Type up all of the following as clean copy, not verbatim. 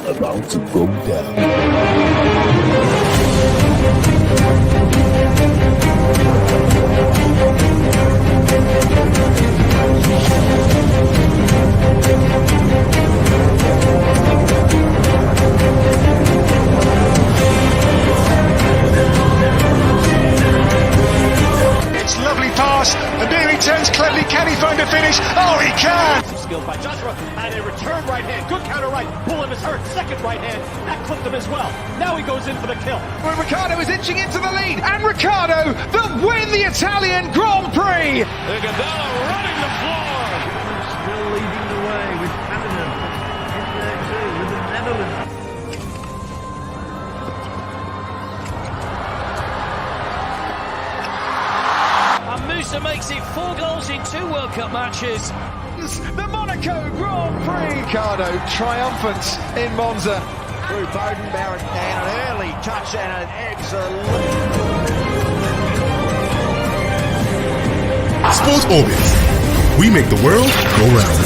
about to go down. It's lovely pass, and nearly turns cleverly. Can he find a finish? Oh, he can! Skill by Joshua, and a return right hand. Good counter right. Bullen is hurt. Second right hand. That clipped him as well. Now he goes in for the kill. Well, Ricciardo is inching into the lead, and Ricciardo that win the Italian Grand Prix! Iguodala running the floor. Still leading the way with Canada in there too, with the Netherlands. And Musa makes it 4 goals in 2 World Cup matches. The Monaco Grand Prix! Ricciardo triumphant in Monza. Through Bowden, Barrett, and an early touch and an excellent. Sports Orbit. We make the world go round.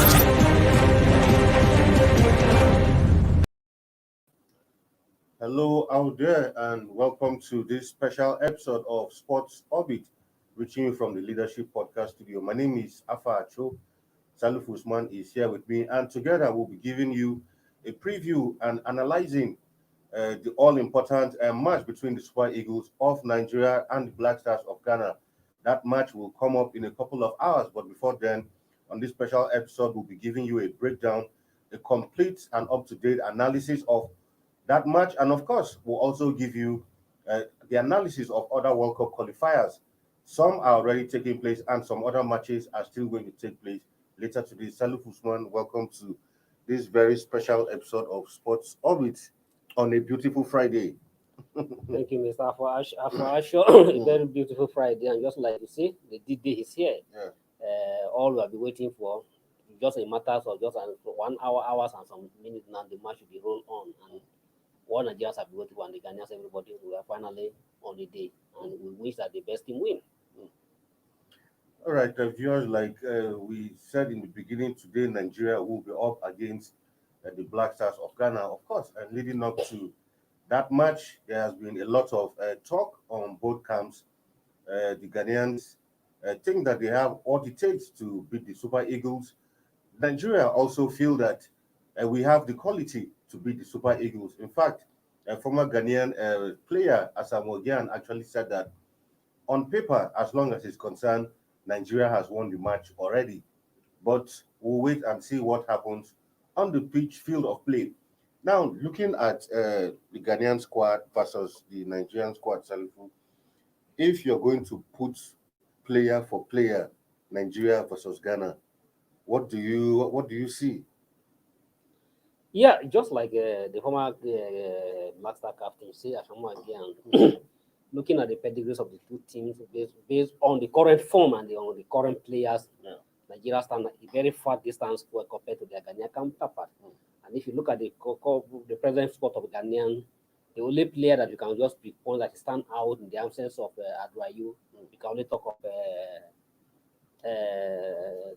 Hello out there, and welcome to this special episode of Sports Orbit, reaching you from the Leadership Podcast Studio. My name is Afa Acho. Salif Usman is here with me, and together we'll be giving you a preview and analyzing the all-important match between the Super Eagles of Nigeria and the Black Stars of Ghana. That match will come up in a couple of hours, but before then, on this special episode, we'll be giving you a breakdown, a complete and up-to-date analysis of that match, and of course, we'll also give you the analysis of other World Cup qualifiers. Some are already taking place, and some other matches are still going to take place later today. Salif Usman, welcome to this very special episode of Sports Orbit on a beautiful Friday. Thank you, Mr. Afro. A very beautiful Friday, and just like you see, the D-Day is here. Yeah. All we have been waiting for, just a matter of just 1 hour, hours and some minutes now, the match will be rolled on. And all Nigerians have been waiting for, and the Ghanaians, everybody, we are finally on the day, and we wish that the best team win. All right, viewers, like we said in the beginning, today Nigeria will be up against the Black Stars of Ghana, of course. And leading up to that match, there has been a lot of talk on both camps. The Ghanaians think that they have all it takes to beat the Super Eagles. Nigeria also feel that we have the quality to beat the Super Eagles. In fact, a former Ghanaian player, Asamoah Gyan, actually said that on paper, as long as it's concerned, Nigeria has won the match already. But we'll wait and see what happens on the pitch field of play. Now, looking at the Ghanaian squad versus the Nigerian squad, Salifu, if you're going to put player for player, Nigeria versus Ghana, what do you see? Yeah, just like the former Black Star captain, say Asamoah Gyan, looking at the pedigrees of the two teams based on the current form and on the current players, Nigeria stand a very far distance compared to their Ghanaian counterpart. And if you look at the present squad of Ghanaian, the only player that you can just pinpoint that stand out in the absence of Adrayu, you can only talk of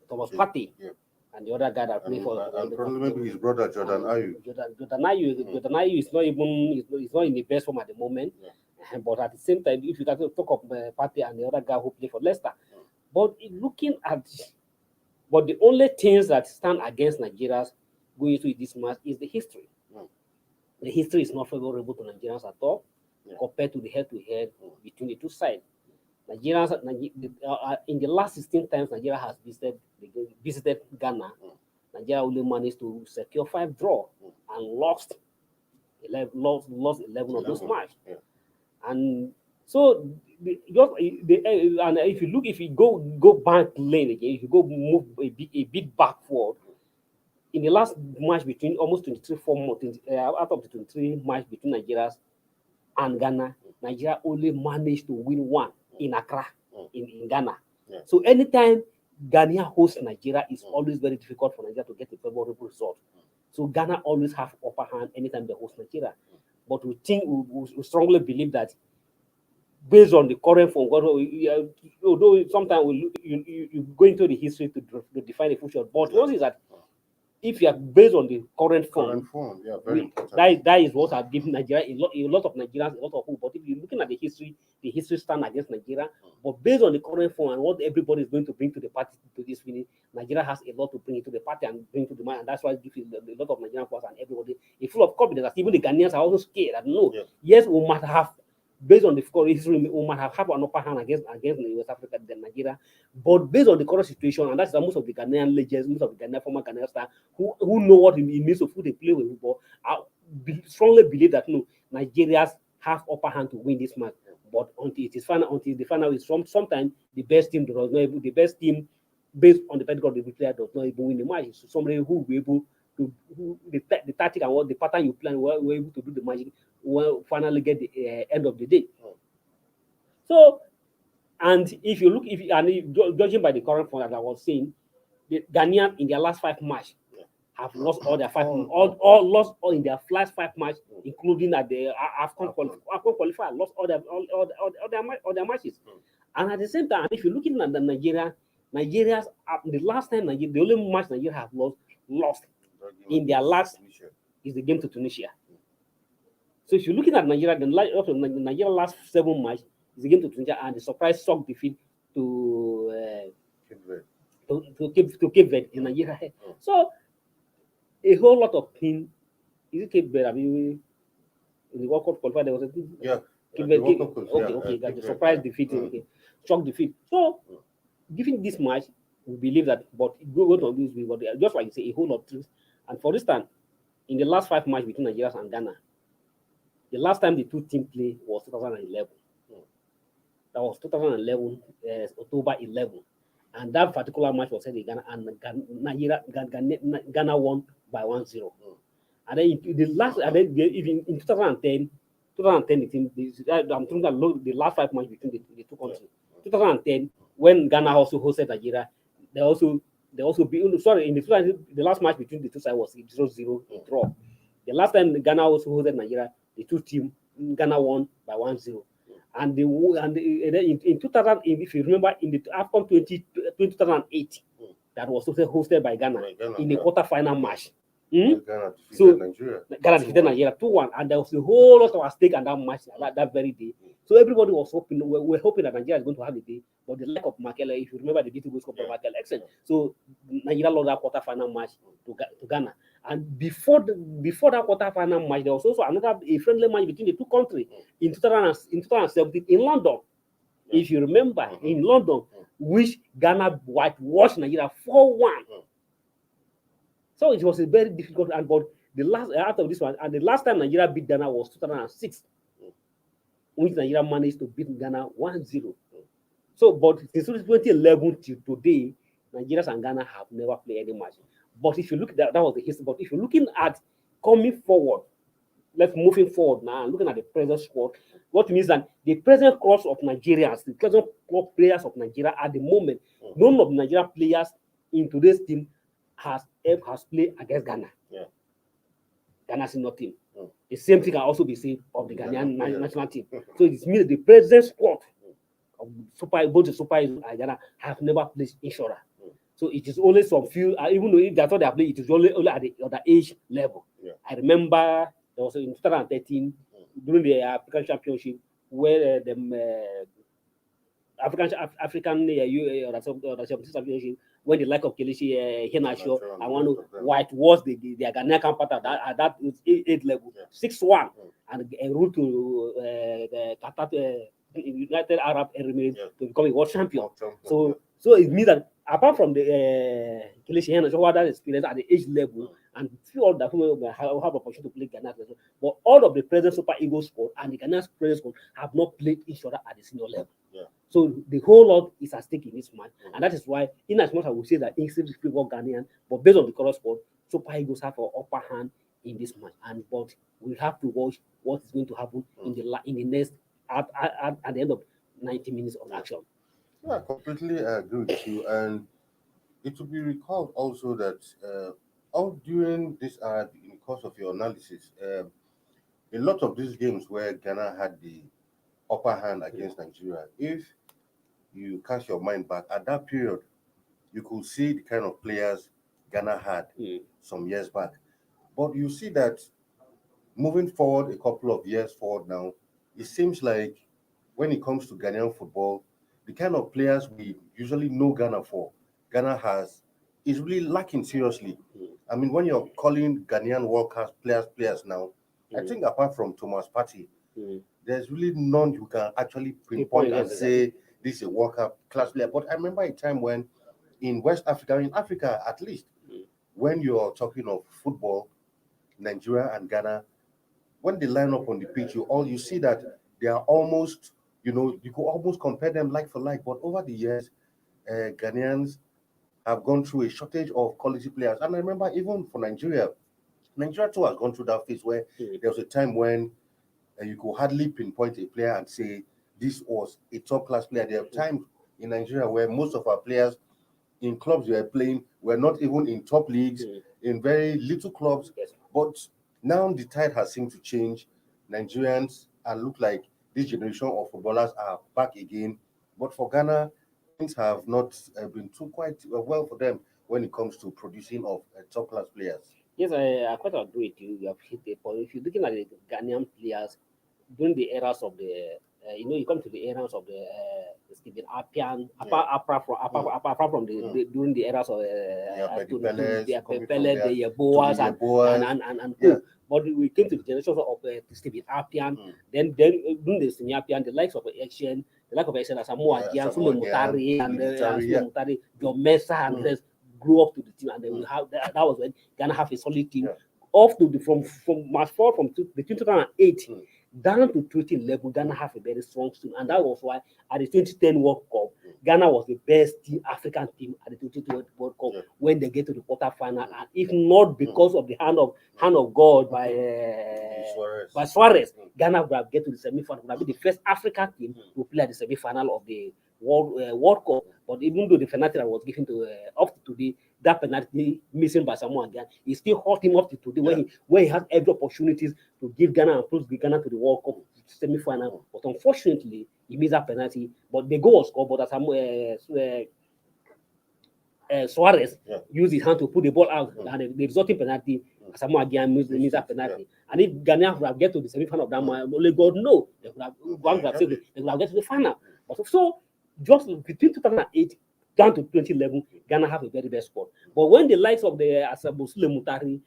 Thomas Partey. Yeah. And the other guy that played for probably maybe his brother Jordan Ayew. Jordan Ayew is not even not in the best form at the moment. Yeah. But at the same time, if you can talk of Partey and the other guy who played for Leicester, but looking at the only things that stand against Nigeria going into this match is the history. The history is not favorable to Nigerians at all compared to the head-to-head between the two sides. Nigerians, in the last 16 times Nigeria has visited Ghana, Nigeria only managed to secure 5 draws and lost 11 of those matches. Yeah. And so, if you go back lane again, if you go move a bit backward, in the last match between almost 23 out of the 23 match between Nigeria and Ghana, Nigeria only managed to win 1 in Accra, in Ghana. Yeah. So anytime Ghana hosts Nigeria, it's always very difficult for Nigeria to get a favorable result. So Ghana always have upper hand anytime they host Nigeria. But we strongly believe that based on the current form, although sometimes you go into the history to define the future, but one is that if you are based on the current form, Current form, yeah, very important. that is what has given Nigeria a lot of Nigerians a lot of hope. But if you're looking at the history stand against Nigeria, but based on the current form and what everybody is going to bring to the party to this winning, Nigeria has a lot to bring into the party and bring to the mind, and that's why it gives a lot of Nigerian players and everybody a full of confidence. That even the Ghanaians are also scared that no, yes, we might have. Based on the history, we might have an upper hand against West Africa than Nigeria. But based on the current situation, and that's most of the Ghanaian legends, most of the former Ghanaian stars who know what it means of who they play with football, I strongly believe that no, Nigerians have upper hand to win this match. But until the final is sometimes the best team does not able, the best team based on the pedigree of the player does not even win the match. So somebody who will be able to the tactic and what the pattern you plan, we're able to do the magic. Will finally get the end of the day. So, and if you look, judging by the current form that I was saying, the Ghanaians in their last 5 matches have lost all their lost all in their last 5 matches, including at the AFCON qualifier, lost all their matches. And at the same time, if you're looking at the Nigeria's the last time the only match Nigeria have lost in their last is the game to Tunisia. So if you're looking at Nigeria, the Nigeria last 7 matches is a game to Tunisia and the surprise shock defeat to Cape Verde in Nigeria. So a whole lot of things. Is it Cape Verde? I mean, in the World Cup qualifier there was a thing. Yeah. Cape Verde. Okay, that's the surprise defeat. Okay, shock defeat. So given this match, we believe that, but go to this, but just like you say, a whole lot of things. And for instance, in the last 5 matches between Nigeria and Ghana. The last time the two teams played was 2011. That was 2011, October 11. And that particular match was held in Ghana, and Ghana won by 1-0. And then in 2010, the team, I'm talking about the last 5 matches between the two countries. 2010, when Ghana also hosted Nigeria, they also in the last match between the two sides was 0-0 draw. The last time Ghana also hosted Nigeria, the two teams, Ghana won by 1-0. And in 2000, if you remember, in the AFCON 2008, that was also hosted by Ghana in the quarter-final match. Ghana defeated Nigeria 2-1, and there was a whole lot of at stake on that match that very day. So everybody was hoping, we're hoping that Nigeria is going to have the day, but the lack of Makele, if you remember the beautiful score of Makele, excellent. So Nigeria lost that quarter-final match to Ghana. And before that quarter-final match, there was also a friendly match between the two countries in 2017 in London. If you remember, in London, which Ghana whitewashed Nigeria 4-1. So it was a very difficult, but the last out of this one, and the last time Nigeria beat Ghana was 2006, which Nigeria managed to beat Ghana 1-0. So, but since 2011 till today, Nigeria and Ghana have never played any match. But if you look at that was the history. But if you're looking at coming forward, let's moving forward now, looking at the present squad, what means that the present cross of Nigerians, the present players of Nigeria at the moment, none of the Nigerian players in today's team has played against Ghana. Ghana senior team. The same thing can also be said of the Ghanaian national team. So it means the present squad of both the Super Eagles and Ghana have never played each other. So it is only some few, even though if that's what they are playing, it is only at the age level. I remember there was in 2013 during the African Championship where the African Championship, when the like of Kelechi Iheanacho and one white was the Ghanaian counterpart at that age level, 6-1, and a route to Qatar, United Arab Emirates to become a world champion. So it means that apart from the Kelechi Iheanacho, who had that experience at the age level, and few of them who have opportunity to play Ghana, but all of the present Super Eagles squad and the Ghana present squad have not played each other at the senior level. So the whole lot is at stake in this match, and that is why, in as much as we say that England is favor Ghanaian, but based on the current squad, Super Eagles have an upper hand in this match, but we have to watch what is going to happen in the next at the end of 90 minutes of action. I completely agree with you, and it will be recalled also that all during this in the course of your analysis, a lot of these games where Ghana had the upper hand against Nigeria, if you cast your mind back at that period, you could see the kind of players Ghana had some years back. But you see that moving forward a couple of years forward now, it seems like when it comes to Ghanaian football, the kind of players we usually know Ghana for, Ghana has, is really lacking seriously. I mean, when you're calling Ghanaian world class players now, I think apart from Thomas Partey, there's really none you can actually pinpoint and say this is a world class player. But I remember a time when in West Africa, in Africa at least, when you're talking of football, Nigeria and Ghana, when they line up on the pitch, you see that they are almost, you could almost compare them like for like. But over the years, Ghanaians have gone through a shortage of quality players. And I remember even for Nigeria too has gone through that phase where there was a time when you could hardly pinpoint a player and say this was a top class player. There are times in Nigeria where most of our players in clubs we are playing were not even in top leagues, in very little clubs. But now the tide has seemed to change. Nigerians look like this generation of footballers are back again. But for Ghana, things have not been too quite well for them when it comes to producing of top class players. Yes, I quite agree with you. You have hit the point. If you're looking at the Ghanaian players during the eras of the, you come to the eras of the Stephen Appian, apart from the during the eras of the Yeboahs and but we came to the generation of Stephen Appian. Then during the Stephen Appian, the likes of Action, the likes of Action, Samoa Gyan, Sule Mutari, and Sule Mutari, John Mensah, and others grew up to the team, and then we have that was when Ghana have a solid team. Off to the from March 4 from the 2008 down to 2011, Ghana have a very strong team, and that was why at the 2010 World Cup, Ghana was the best team, African team at the 2020 World Cup when they get to the quarterfinal, and if not because of the hand of God by Suarez, Ghana would have get to the semi-final, would have been the first African team to play at the semi-final of the World Cup. But even though the penalty that was given to up to today, that penalty missing by someone again, he still hurt him up to today when he has every opportunities to give Ghana and push Ghana to the World Cup semi-final. But unfortunately, he missed that penalty. But the goal was scored, but Suarez used his hand to put the ball out, and the resulting penalty, Samoa Gyan missed that penalty. And if Ghana would have get to the semi-final of that match, only God knows they would have get to the final. But so just between 2008 down to 2011, Ghana have a very best squad. But when the likes of the Sule Mutari,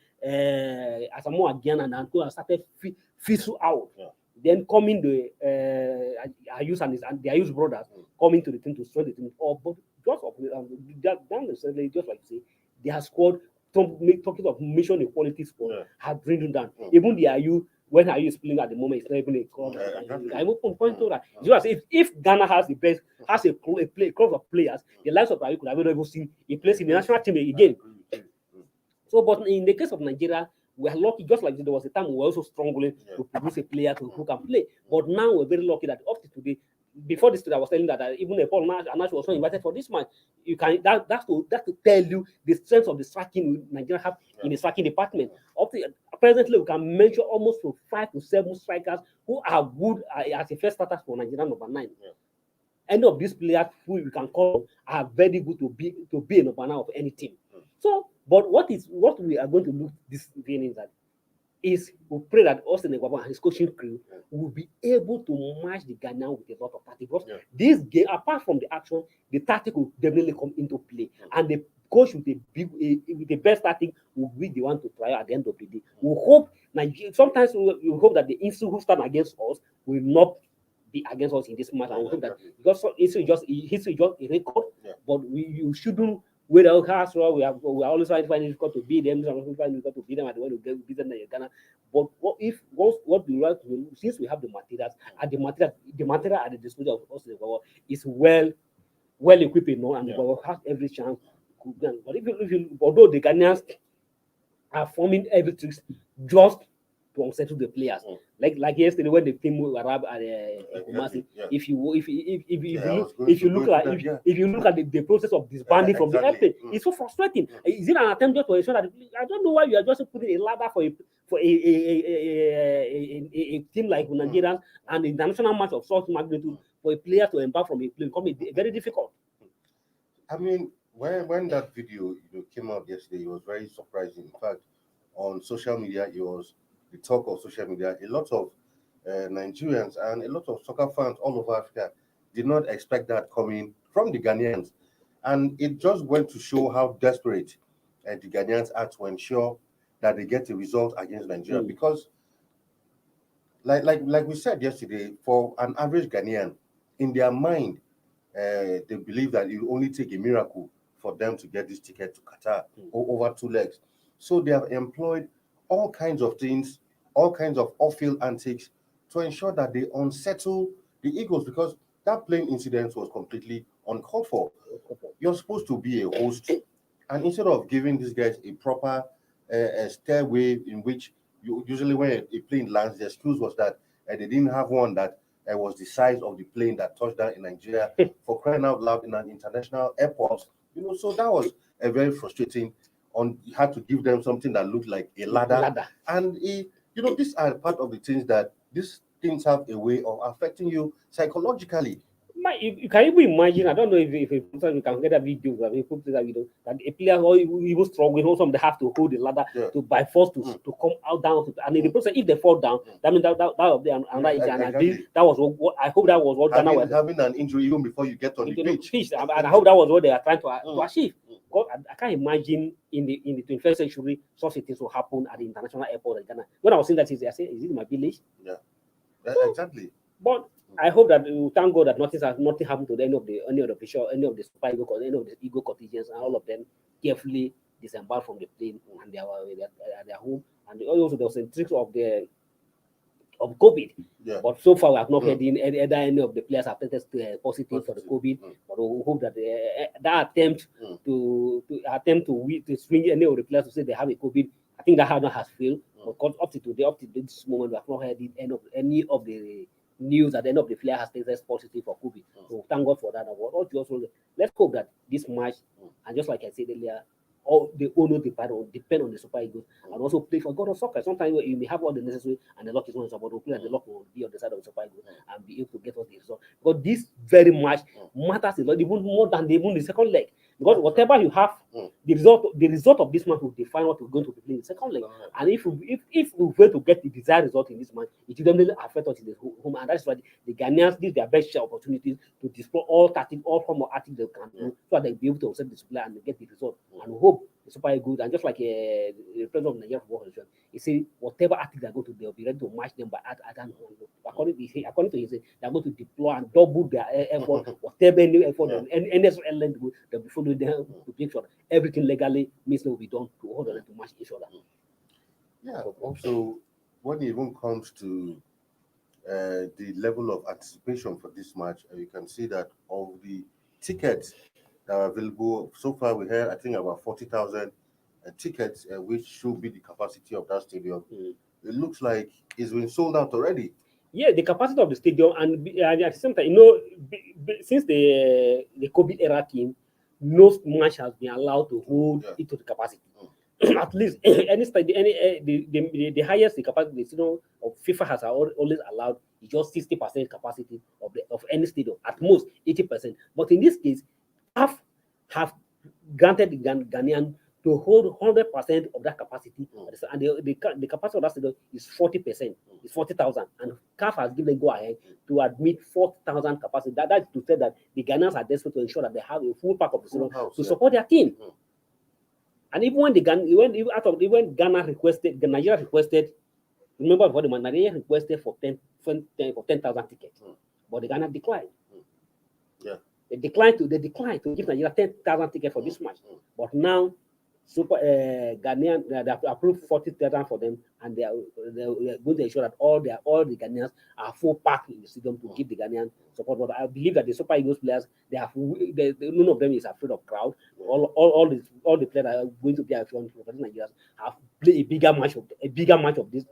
Samoa Gyan and Angola started fizzle out, then coming the Ayus and the Ayus brothers coming to the team to strengthen the team. But just like you say, they have scored. Talking of mission equality squad have driven down. Even the Ayu, when Ayu is playing at the moment, it's not even a club. I will point to that. Just if Ghana has a club of players, the likes of Ayu could have never seen a place in the national team again. So, but in the case of Nigeria, we are lucky. Just like there was a time we were also struggling to produce a player who can play. But now we're very lucky that up to today. Before this, I was telling that even Paul Nash was not invited for this match. You can that's to tell you the strength of the striking Nigeria have in the striking department. Presently, we can mention almost 5 to 7 strikers who are good as a first starters for Nigeria number 9. Any of these players who you can call are very good to be a number 9 of any team. So, but what we are going to look this evening is we pray that Austin Egwabo and his coaching crew will be able to match the Ghanaian with a lot of tactics. Because this game, apart from the action, the tactic will definitely come into play. And the coach with the best tactic will be the one to try at the end of the day. We hope sometimes we hope that the instinct who stand against us will not be against us in this match. And we hope that because history is just a record, but you shouldn't. Without Castro, we are always trying to find it difficult to beat them. To beat them at the way we beat them in Ghana. But what we want to do, since we have the materials, and the material at the disposal of us is well equipped, and we have every chance. But although the Ghanaians are forming every tricks just to unsettle the players, like yesterday when the team arrived at Kumasi, if you look at the process of disbanding from the airplane, it's so frustrating. Is it an attempt just to ensure that I don't know why you are just putting a ladder for a team like Nigerians and the international match of such magnitude for a player to embark from a plane? Very difficult. I mean, when that video came out yesterday, it was very surprising. In fact, on social media, it was the talk of social media. A lot of Nigerians and a lot of soccer fans all over Africa did not expect that coming from the Ghanaians, and it just went to show how desperate the Ghanaians are to ensure that they get a result against Nigeria. Because, like we said yesterday, for an average Ghanaian, in their mind, they believe that it will only take a miracle for them to get this ticket to Qatar over 2 legs. So they have employed all kinds of things, all kinds of off-field antics to ensure that they unsettle the Eagles, because that plane incident was completely uncalled for. You're supposed to be a host, and instead of giving these guys a proper stairway in which usually when a plane lands, the excuse was that they didn't have one that was the size of the plane that touched down in Nigeria, for crying out loud, in an international airport. So that was a very frustrating. You had to give them something that looked like a ladder. And these are part of the things that these things have a way of affecting you psychologically. You can even imagine. I don't know if you can get a video that a player or even struggling, some they have to hold the ladder to by force to come out down. And in the process, if they fall down, that means that will be another issue. And Exactly. that was what I hope that was what Ghana was having an injury even before you get on the pitch. And I hope that was what they are trying to achieve. Because I can't imagine in the 21st century such things will happen at the international airport in Ghana. When I was saying that, I said, is it my village? Yeah, exactly. But I hope that we thank God that nothing happened to any of the official, any of the Super Eagles, any of the Eagle contingents, and all of them carefully disembarked from the plane and they were at their home. And also there was a trick of COVID. Yeah. But so far we have not heard any of the players have tested positive for the COVID. But we hope that that attempt to swing any of the players to say they have a COVID, I think that has failed. Because up to today, up to this moment, we have not heard any of the news that any of the player has tested positive for COVID. So thank God for that. Let's hope that this match, and just like I said earlier, all the owner depend on the Super Eagles and also play for God of soccer. Sometimes you may have all the necessary and the luck is not support to play, and the luck will be on the side of the Super Eagles and be able to get us the result. But this very much matters a lot, even more than even the second leg. Because whatever you have, the result of this match will define what we're going to be playing in the second leg. And if we fail to get the desired result in this match, it will definitely affect us in the home. And that's why the Ghanaians give their best share opportunities to display all form of tactics they can do, so that they'll be able to set the supply and get the result. And we hope the Super Eagles, and just like the president of Nigeria Football Association, he said whatever tactics they're going to do, they'll be ready to match them by according to him, they're going to deploy and double their effort, whatever any effort any airline to do, they'll be following them to make sure that everything legally means will be done to order them to match each other. Yeah. Also, when it even comes to the level of anticipation for this match, you can see that of the tickets that are available so far, we had, I think, about 40,000 tickets, which should be the capacity of that stadium. It looks like it's been sold out already. Yeah, the capacity of the stadium, and at the same time, since the COVID era came, no match has been allowed to hold it to the capacity. At least the highest the capacity the stadium of FIFA has always allowed is just 60% capacity of any stadium, at most 80%. But in this case, have granted the Ghanaian to hold 100% of that capacity, and the capacity of that stadium is 40%, is 40,000, and CAF has given go ahead to admit 4,000 capacity. That's to say that the Ghanaians are desperate to ensure that they have a full pack of the stadium to support their team. And even when Nigeria requested, remember before the man, Nigeria requested for 10,000 tickets, but the Ghana declined. They declined to give Nigeria 10,000 tickets for this match. But now, Ghanaian, they have approved 40,000 for them, and they're going to ensure that all the Ghanaians are full packed in the stadium to give the Ghanaian support. But I believe that the Super Eagles players, none of them is afraid of crowd. All the players that are going to be afraid of Nigeria have played a bigger match of this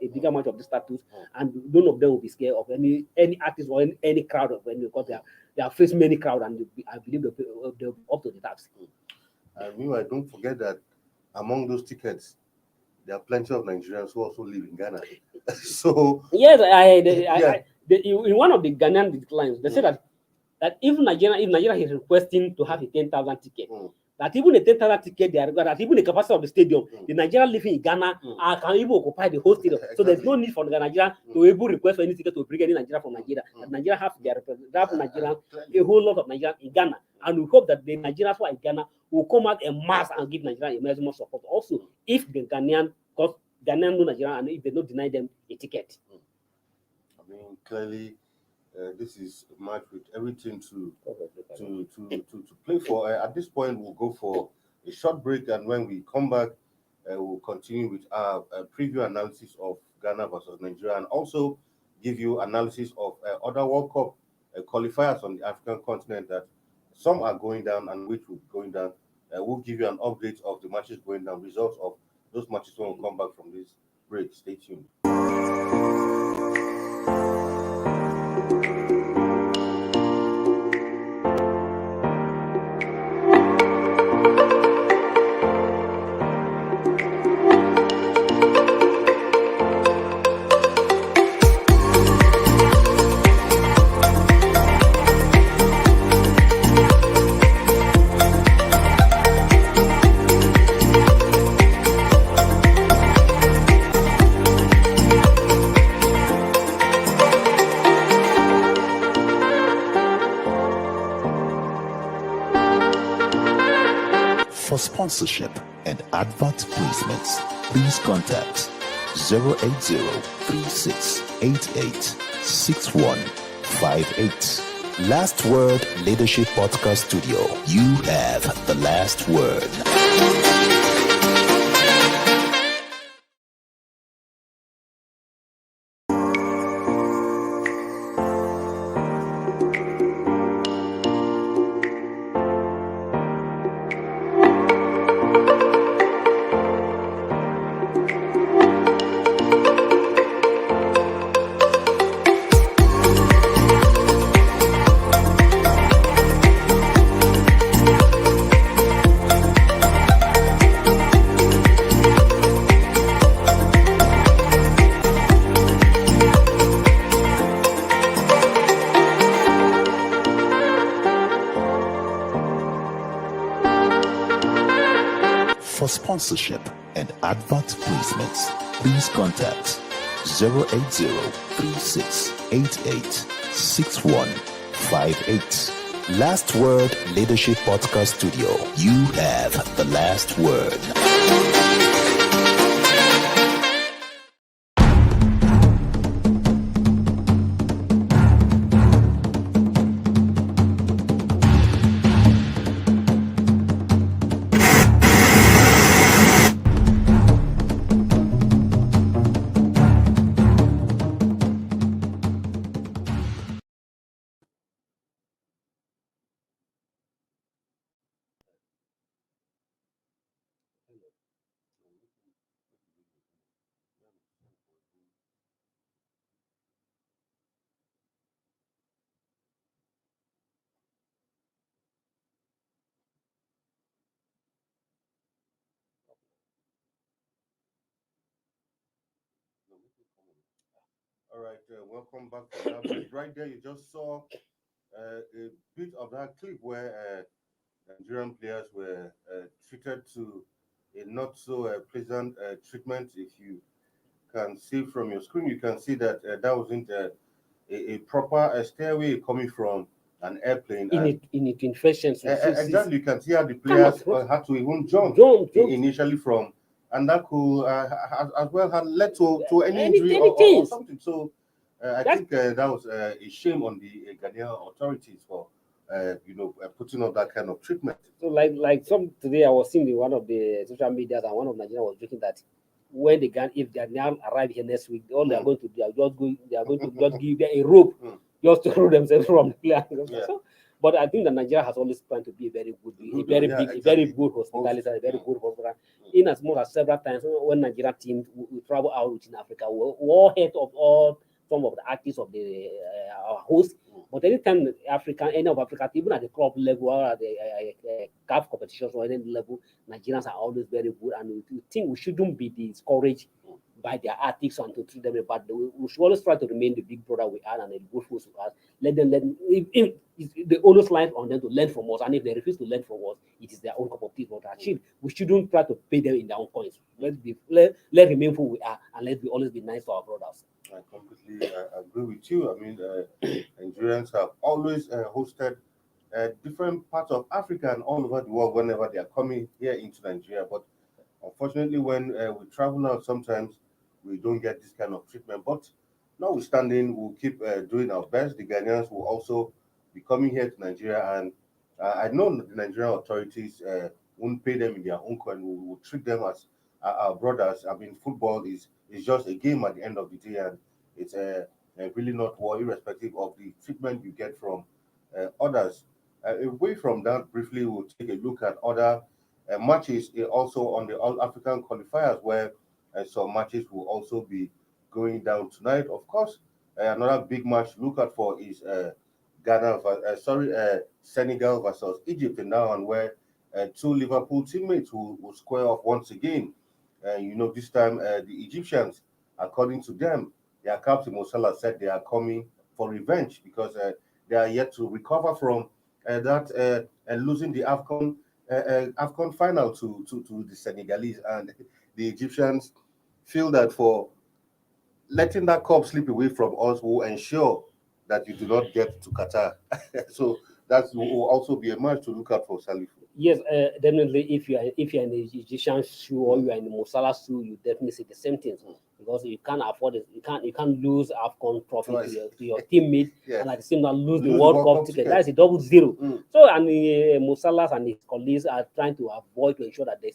status, and none of them will be scared of any artist or any crowd of any, because they have faced many crowd, and I believe they'll be up to the task. And meanwhile, don't forget that among those tickets, there are plenty of Nigerians who also live in Ghana. So yes, in one of the Ghanaian declines, they said that if Nigeria is requesting to have a 10,000 ticket, that even the 10,000 ticket they are that even the capacity of the stadium, the Nigerians living in Ghana can even occupy the whole stadium. So there's no need for the Nigeria to able request for any ticket to bring any Nigeria from Nigeria. Nigeria have their Nigerians, a whole lot of Nigerians in Ghana, and we hope that the Nigerians who are in Ghana will come out en masse and give Nigeria a maximum support. Also, if the Ghanaian, because Ghanaian know Nigeria, and if they don't deny them a ticket. I mean, clearly. This is a match with everything to play for. At this point, we'll go for a short break, and when we come back, we'll continue with our preview analysis of Ghana versus Nigeria, and also give you analysis of other World Cup qualifiers on the African continent that some are going down and which will be going down. We'll give you an update of the matches going down, results of those matches when we come back from this break. Stay tuned. For sponsorship and advert placements, please contact 080-3688-6158. Last Word Leadership Podcast Studio. You have the last word. For sponsorship and advert placements, please contact 080-3688-6158. Last Word Leadership Podcast Studio. You have the last word. All right, welcome back to that bit. Right there, you just saw a bit of that clip where Nigerian players were treated to a not so pleasant treatment. If you can see from your screen, you can see that that wasn't a proper stairway coming from an airplane. In it infections. Exactly, you can see how the players had to even jump initially from, and that could as well have led to any injury or something. So I think that was a shame on the Ghanaian authorities for putting up that kind of treatment. So like some today I was seeing in one of the social media and one of Nigeria was joking that when if they now arrive here next week, all they are going to do they are going to just give them a rope just to throw themselves from the plane. So, but I think that Nigeria has always planned to be a very good hospitality, a very good hospital. In as much as several times when Nigeria teams we travel out in Africa, we all head of all some of the artists of the our host. But anytime any of Africa, even at the club level or at the CAF competitions or any level, Nigerians are always very good, and we think we shouldn't be discouraged by their ethics and to treat them bad. We should always try to remain the big brother we are and the good fools we are. Let them if the onus lies on them to learn from us, and if they refuse to learn from us, it is their own cup of tea to achieve. We shouldn't try to pay them in their own coins. Let remain who we are, and let's always be nice to our brothers. I completely agree with you. I mean, Nigerians have always hosted different parts of Africa and all over the world whenever they are coming here into Nigeria. But unfortunately, when we travel out, sometimes we don't get this kind of treatment. But notwithstanding, we'll keep doing our best. The Ghanaians will also be coming here to Nigeria, and I know the Nigerian authorities won't pay them in their own coin. We will treat them as our brothers. I mean, football is just a game at the end of the day, and it's really not war, irrespective of the treatment you get from others. Away from that, briefly, we'll take a look at other matches also on the All African qualifiers, where some matches will also be going down tonight. Of course, another big match to look out for is Senegal versus Egypt in that one, where two Liverpool teammates will square off once again. This time the Egyptians, according to them, their captain Mo Salah said they are coming for revenge because they are yet to recover from that losing the AFCON final to the Senegalese, and the Egyptians feel that for letting that cup slip away from us will ensure that you do not get to Qatar. So that will also be a match to look out for, Salif. Yes, definitely. If you're in the Egyptian shoe or you are in the Mo Salah shoe, you definitely see the same things because you can't afford it. You can't lose AFCON trophy to your teammate Yes. and at the same time lose the World Cup ticket. That is a double zero. So and Mo Salah and his colleagues are trying to avoid to ensure that they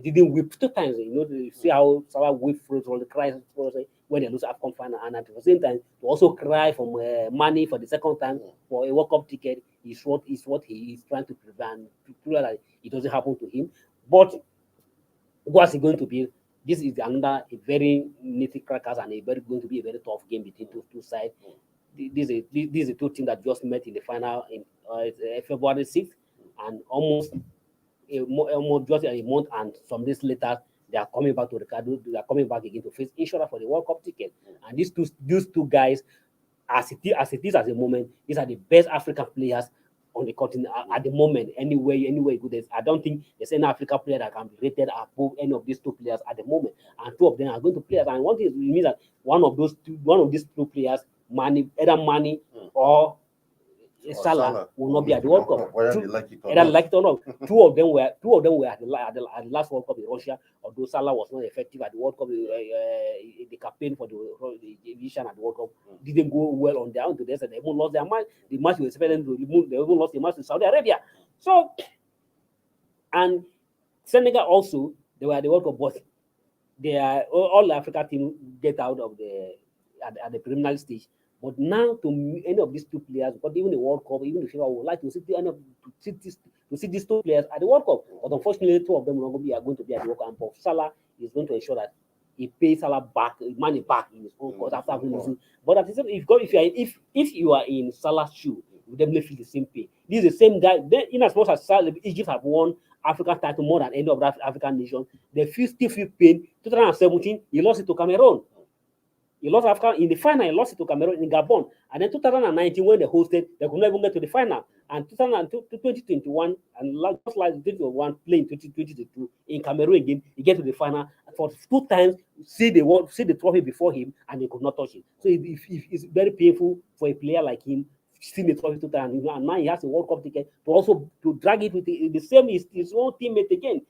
didn't whip 2 times. You see how Salah whipped through all the cries when they lose AFCON final, and at the same time to also cry for money for the second time for a World Cup ticket is what he is trying to prevent, to prove that it doesn't happen to him. But what's it going to be? This is another a very nitty crackers and going to be a very tough game between two sides. This is a two teams that just met in the final in February 6th, and almost just a month and some days later they are coming back to Ricardo. They are coming back again to face each other for the World Cup ticket. And these two guys, as it is at the moment, these are the best African players on the continent at the moment. Anywhere you go, I don't think there's any African player that can be rated above any of these two players at the moment. And two of them are going to play. And one thing means that one of these two players, either Mane or Salah will not be at the World Cup. Whether they like it or not. Two of them were at the last World Cup in Russia. Although Salah was not effective at the World Cup, the campaign for the Egyptian at the World Cup didn't go well on their own. They said they even lost their match. The match was expected to remove. They even lost the match to Saudi Arabia. So, and Senegal also, they were at the World Cup, but they are all the Africa team get out of at the preliminary stage. But now, to any of these two players, but even the World Cup, even the FIFA would like to see these two players at the World Cup. But unfortunately, two of them are going to be at the World Cup. But Salah is going to ensure that he pays Salah back, money back in his own course after losing. But at the same, if you are in Salah's shoe, you definitely feel the same pain. This is the same guy. In as much as Egypt have won African title more than any of that African nation, they still feel pain. 2017, he lost it to Cameroon. He lost Africa in the final. He lost it to Cameroon in Gabon. And then 2019, when they hosted, they could not even get to the final. And 2021, and just like 2021, playing 2022 in Cameroon again, he get to the final for 2 times. See the trophy before him, and they could not touch it. So it's very painful for a player like him. Seeing the trophy 2 times, and now he has a World Cup ticket to drag it with the same his own teammate again.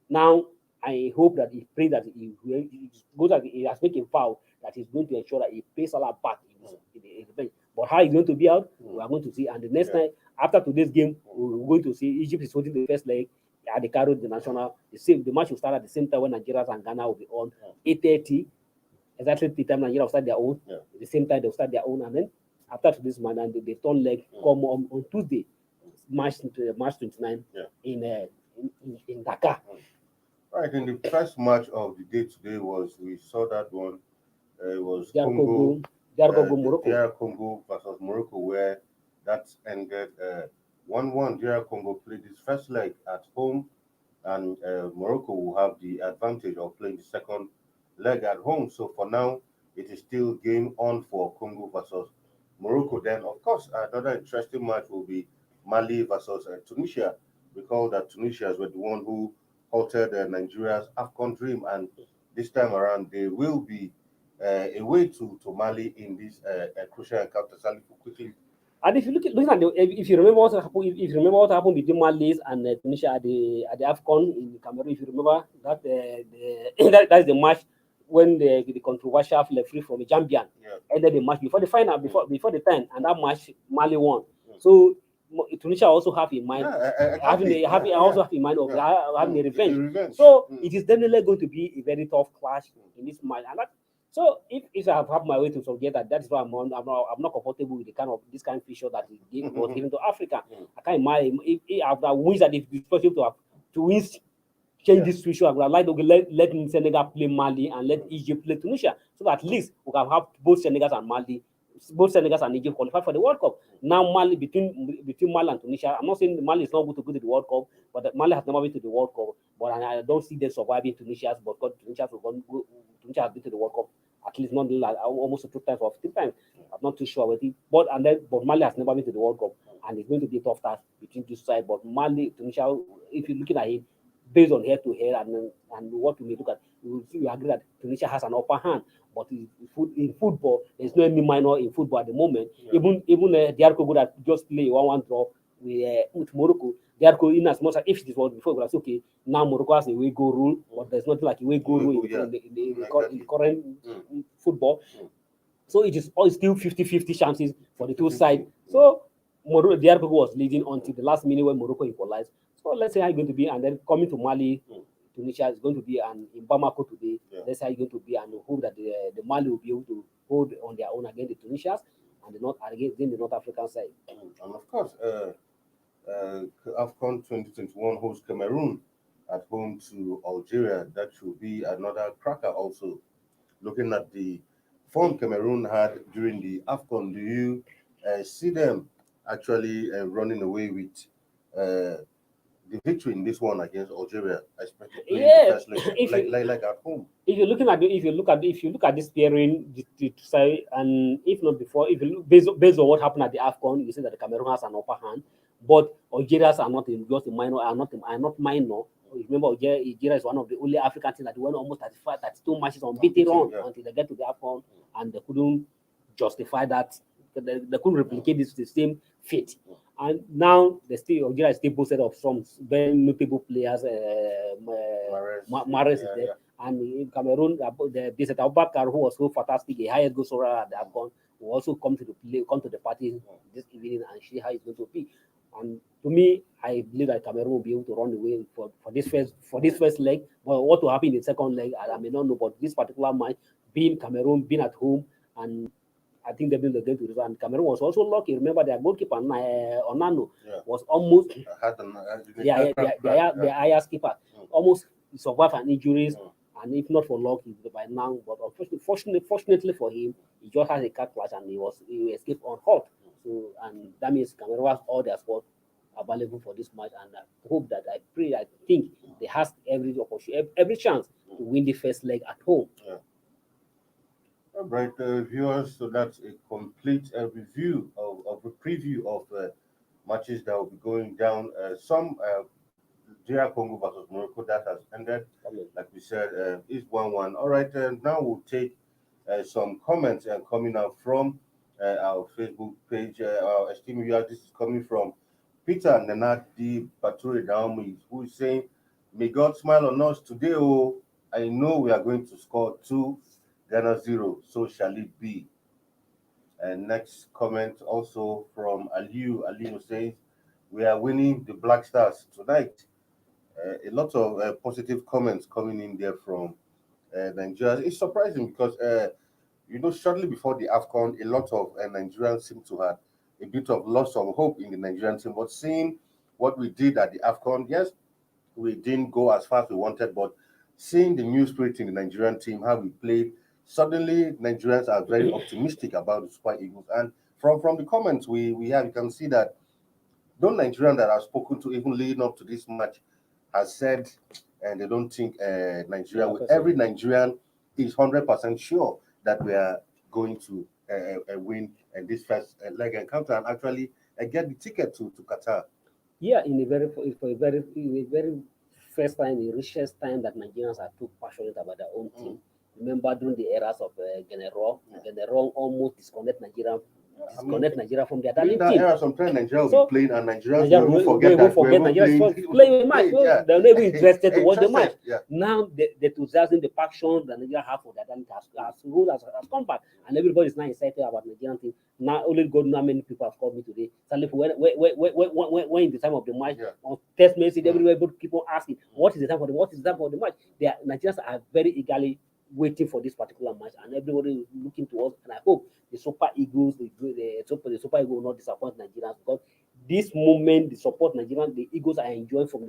Now I hope that he prays that he has made a vow that he's going to ensure that he pays Salah back in the event. But how he's going to be out, we are going to see. And the next night, after today's game, we're going to see Egypt is holding the first leg at the Cairo International. The match will start at the same time when Nigeria and Ghana will be on 8:30. Exactly the time Nigeria will start their own. At the same time, they'll start their own. And then after today's match, and the third leg come on Tuesday, March 29 in Dakar. Right, in the first match of the day today we saw that one. It was Congo versus Morocco, where that ended 1-1. DR Congo played his first leg at home, and Morocco will have the advantage of playing the second leg at home. So for now, it is still game on for Congo versus Morocco. Then, of course, another interesting match will be Mali versus Tunisia. Recall that Tunisia were the one who halted Nigeria's AFCON dream, and this time around they will be away to Mali in this crucial encounter. Sally, quickly. And if you looking at if you remember what happened, if you remember what happened between Mali and Tunisia at the AFCON in Cameroon, if you remember that that's the match when the controversial referee from the Zambian ended the match before the final, before the 10, and that match Mali won. So Tunisia also have in mind also have in mind of having a revenge. So it is definitely going to be a very tough clash in this match, and that. So if I have my way to forget that's why I'm not comfortable with this kind of feature that was given to Africa. I can't imagine if after wins that it's possible to win, change this feature. I would like to let Senegal play Mali and let Egypt play Tunisia, so that at least we can have both Senegal and Egypt qualify for the World Cup. Now Mali between Mali and Tunisia, I'm not saying Mali is not going to go to the World Cup, but Mali has never been to the World Cup. But I don't see them surviving Tunisia, but Tunisia has been to the World Cup at least not like almost 2 times or 3 times. I'm not too sure with it. But Mali has never been to the World Cup, and it's going to be a tough task between two sides. But Mali, Tunisia, if you're looking at it based on head to head and what we may look at, you agree that Tunisia has an upper hand. But in football, there's no any minor in football at the moment. Even DR Congo that just play 1-1 draw with Morocco. Therefore, in as much as if it was before, it was okay. Now Morocco has a way go rule, but there's nothing like a way go rule in the current football. So it is all still 50-50 chances for the two sides. So Morocco, the Congo was leading until the last minute when Morocco equalized. So let's say how it's going to be, and then coming to Mali, Tunisia is going to be, and in Bamako today, let's say how it's going to be, and we hope that the Mali will be able to hold on their own against the Tunisians and against the North African side. And of course, AFCON 2021 hosts Cameroon at home to Algeria. That should be another cracker also. Looking at the form Cameroon had during the AFCON, do you see them actually running away with the victory in this one against Algeria, especially like at home? If you look at this pairing, to say, and if not before, if you look based on what happened at the AFCON, you see that the Cameroon has an upper hand, but Algerians are not just a minor, are not minor. Remember, Algeria is one of the only African teams that won almost 32 matches unbeaten until they get to the AFCON, and they couldn't justify that. They couldn't replicate the same fate. And now Algeria is still boasted of some very notable players. Mahrez is there. And in Cameroon, the Abubakar, who was so fantastic, a highest goal scorer at the AFCON, will also come to the party this evening and see how it's going to be. And to me, I believe that Cameroon will be able to run away for this first leg. But what will happen in the second leg, I may not know. But this particular match, being Cameroon, being at home, and I think they've been the game to result. And Cameroon was also lucky. Remember, their goalkeeper Onano was almost the highest keeper. Almost survived an injuries, and if not for luck, by now. But fortunately for him, he just has a car crash and he escaped unhurt. So, and that means Cameroon has all their squad available for this match, and I hope that I think they have every opportunity, every chance to win the first leg at home. All right, viewers, so that's a complete review of a preview of matches that will be going down. Some DR Congo versus Morocco that has ended, like we said, is 1-1. All right, now we'll take some comments coming out from our Facebook page. Our esteemed viewers, this is coming from Peter Nenadi Bature Daomi, who is saying, "May God smile on us today. Oh, I know we are going to score 2. Ghana 0, so shall it be." And next comment also from Aliu. Aliu says, "We are winning the Black Stars tonight." A lot of positive comments coming in there from Nigeria. It's surprising because, shortly before the AFCON, a lot of Nigerians seem to have a bit of loss of hope in the Nigerian team. But seeing what we did at the AFCON, yes, we didn't go as far as we wanted, but seeing the new spirit in the Nigerian team, how we played, suddenly Nigerians are very optimistic about the Super Eagles. And from the comments we have, you can see that those Nigerians that I've spoken to, even leading up to this match, has said, and they don't think Nigeria, with every Nigerian is 100% sure that we are going to win in this first leg encounter and actually get the ticket to Qatar. Yeah, in a very first time, the richest time that Nigerians are too passionate about their own team. Remember during the eras of General almost disconnect Nigeria from their darling that team. era, sometimes Nigeria will be playing and Nigerians Nigeria will forget that Nigeria playing a match. They're not even interested to watch the match. Yeah. Now the enthusiasm, the passion that Nigeria have for their darling has come back, and everybody is now excited about the Nigerian team. Now only God knows how many people have called me today. Suddenly, when in the time of the match, on text message, everywhere people keep on asking, what is the time for the match? Nigerians are very eagerly waiting for this particular match, and everybody is looking to us. And I hope the Super Eagles, the Super Eagles will not disappoint Nigerians, because this moment, the support the Eagles are enjoying from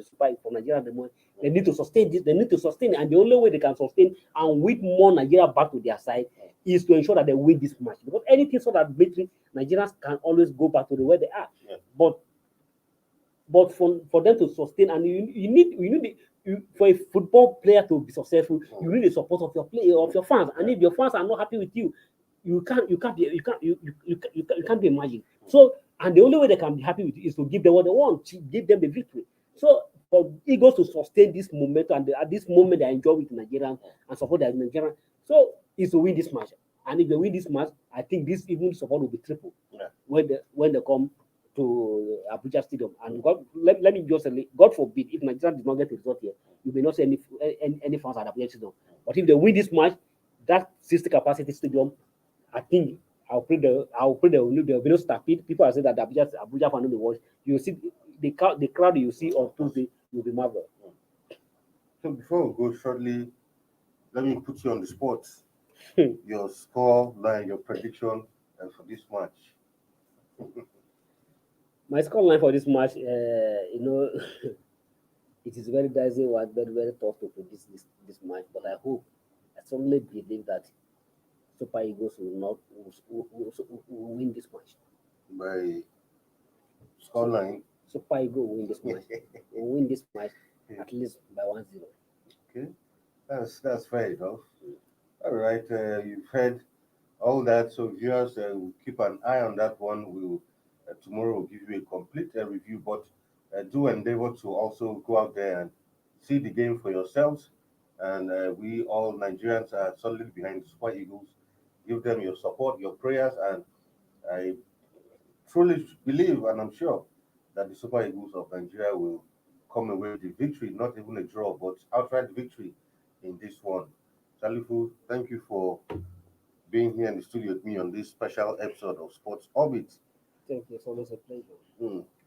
Nigeria at the moment. They need to sustain this. They need to sustain it, and the only way they can sustain and win more Nigeria back to their side is to ensure that they win this match. Because anything so that victory, Nigerians can always go back to the way they are. Yeah. But for them to sustain, and you need for a football player to be successful, you need the support of your fans. And if your fans are not happy with you, you can't be imagined. So, and the only way they can be happy with you is to give them what they want, to give them the victory. So for Eagles to sustain this momentum, and at this moment they enjoy with Nigerians and support their Nigerians, so is to win this match. And if they win this match, I think this even support will be triple when they come to Abuja Stadium. And let me just say, God forbid, if Nigeria does not get the result here, you may not see any fans at Abuja Stadium. But if they win this match, that 60 capacity stadium, I think I'll pray there will be no stampede. People are saying that Abuja fan will watch. You see the crowd you see on Tuesday will be marvelous. So before we go shortly, let me put you on the spot. Your score line, your prediction for this match. My score line for this match, it is very dicey and very, very tough to predict this match. But I strongly believe that Super Eagles will win this match. By scoreline? Super Eagles will win this match. Will win this match at least by 1-0. Okay, that's fair enough. All right, you've heard all that, so viewers will keep an eye on that one. We'll tomorrow we'll give you a complete review, but do endeavor to also go out there and see the game for yourselves. And we all Nigerians are solidly behind the Super Eagles. Give them your support, your prayers, and I truly believe, and I'm sure, that the Super Eagles of Nigeria will come away with the victory, not even a draw, but outright victory in this one. Salifu, thank you for being here in the studio with me on this special episode of Sports Orbit. Thank you. It's always a pleasure.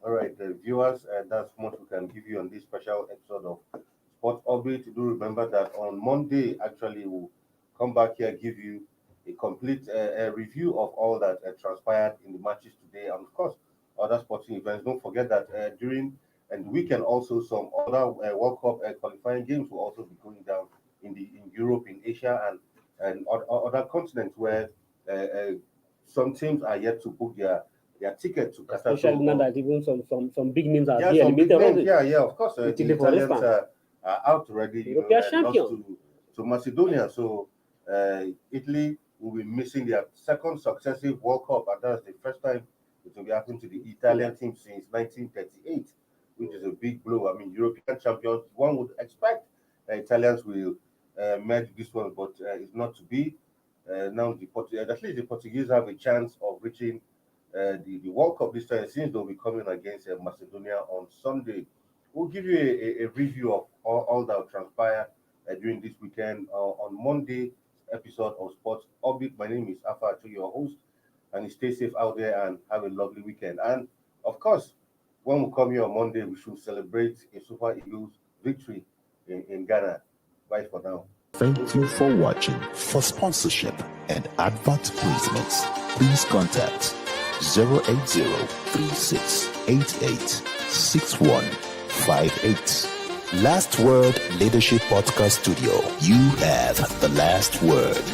All right, viewers, that's what we can give you on this special episode of Sports Orbit. Do remember that on Monday, actually, we'll come back here, give you a complete review of all that transpired in the matches today, and of course, other sporting events. Don't forget that during the weekend, also some other World Cup qualifying games will also be going down in Europe, in Asia, and other continents where some teams are yet to book their ticket to Qatar. Especially now that even some big names are here. Some big names, of course. The Italians are out already. European champion. To Macedonia. So Italy will be missing their second successive World Cup, and that's the first time it will be happening to the Italian team since 1938, which is a big blow. I mean, European champions, one would expect Italians will merge this one, but it's not to be. Now, at least the Portuguese have a chance of reaching the World Cup this time, since they'll be coming against Macedonia on Sunday. We'll give you a review of all that will transpire during this weekend on Monday episode of Sports Orbit. My name is Afa, your host, and stay safe out there and have a lovely weekend. And of course, when we come here on Monday, we should celebrate a Super Eagles victory in Ghana. Bye for now. Thank you for watching. For sponsorship and advert placements, please contact 080-3688-6158. Last Word Leadership Podcast Studio. You have the last word.